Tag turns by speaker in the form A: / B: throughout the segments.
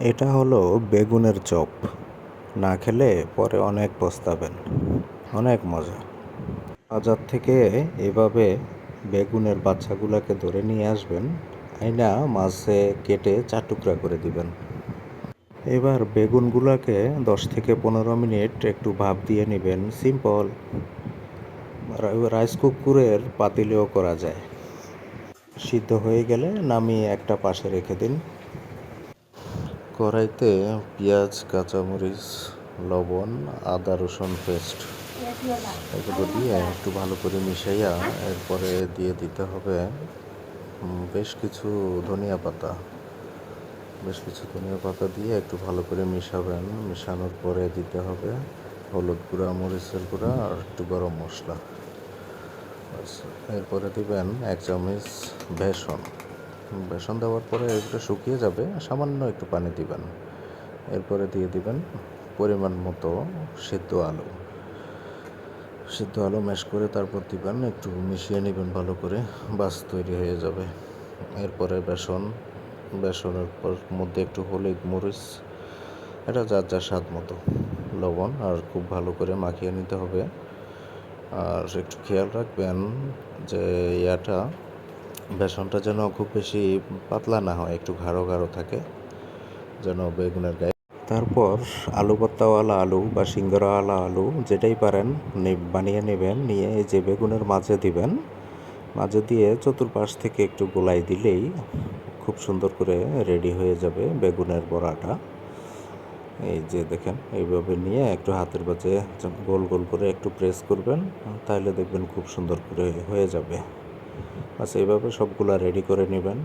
A: এটা হলো বেগুনের চপ। না খেলে পরে অনেক পস্তাবেন। অনেক মজা। বাজার থেকে এভাবে বেগুনের বাচ্চাগুলোকে ধরে নিয়ে আসবেন, আইনা মাছে কেটে 4 টুকরা করে দিবেন। এবার বেগুনগুলোকে 10 থেকে 15 মিনিট একটু ভাপ দিয়ে নেবেন। সিম্পল। রাইস কুকারের পাতিলেও করা যায়। সিদ্ধ হয়ে গেলে নামিয়ে একটা পাশে রেখে দিন। কড়াইতে পেঁয়াজ, কাঁচামরিচ, লবণ, আদা রসুন পেস্ট এগুলো দিয়ে একটু ভালো করে মিশাইয়া এরপরে দিয়ে দিতে হবে বেশ কিছু ধনিয়া পাতা। দিয়ে একটু ভালো করে মিশাবেন। মিশানোর পরে দিতে হবে হলুদ গুঁড়া, মরিচের গুঁড়া আর একটু গরম মশলা। এরপরে দিবেন 1 চামচ বেসন। বেসন দেওয়ার পরে এগুলো শুকিয়ে যাবে, সামান্য একটু পানি দিবেন। এরপরে দিয়ে দিবেন পরিমাণ মতো সিদ্ধ আলু ম্যাশ করে তারপর দিবেন, একটু মিশিয়ে নেবেন ভালো করে, বাস তৈরি হয়ে যাবে। এরপরে বেসনের মধ্যে একটু হলুদ, মরিচ, এটা যার যার স্বাদ মতো, লবণ আর খুব ভালো করে মাখিয়ে নিতে হবে। আর একটু খেয়াল রাখবেন যে বেসনটা যেন খুব বেশি পাতলা না হয়, একটু গাঢ় গাঢ় থাকে যেন বেগুনের গায়ে। তারপর আলু ভর্তাওয়ালা আলু বা সিঙ্গারাওয়ালা আলু যেটাই পারেন বানিয়ে নেবেন। নিয়ে এই যে বেগুনের মাঝে দিবেন। মাঝে দিয়ে চতুর্পাশ থেকে একটু গোলাই দিলেই খুব সুন্দর করে রেডি হয়ে যাবে বেগুনের বড়াটা। এই যে দেখেন, এইভাবে নিয়ে একটু হাতের বাজে গোল গোল করে একটু প্রেস করবেন, তাহলে দেখবেন খুব সুন্দর করে হয়ে যাবে। আচ্ছা, এইভাবে সবগুলা রেডি করে নেবেন।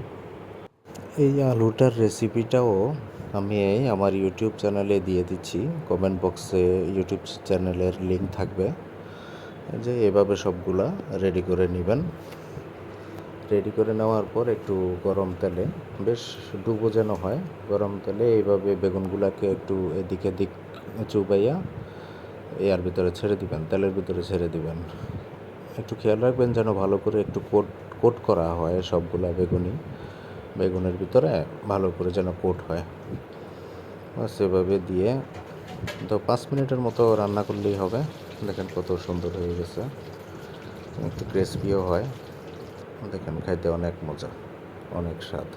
A: এই আলুটার রেসিপিটাও আমি আমার ইউটিউব চ্যানেলে দিয়ে দিচ্ছি। কমেন্ট বক্সে ইউটিউব চ্যানেলের লিঙ্ক থাকবে। যে এভাবে সবগুলা রেডি করে নেবেন। রেডি করে নেওয়ার পর একটু গরম তেলে, বেশ ডুবো যেন হয়, গরম তেলে এইভাবে বেগুনগুলাকে একটু এদিক এদিক চুবাইয়া এর ভিতরে ছেড়ে দিবেন, তেলের ভিতরে ছেড়ে দিবেন। একটু খেয়াল রাখবেন যেন ভালো করে একটু কোট করা হয় সবগুলা বেগুনের ভিতরে ভালো করে যেন কোট হয়। সেভাবে দিয়ে তো 5 মিনিটের মতো রান্না করলেই হবে। দেখেন কত সুন্দর হয়ে গেছে, একটু ক্রিসপিও হয়। দেখেন খাইতে অনেক মজা, অনেক স্বাদ।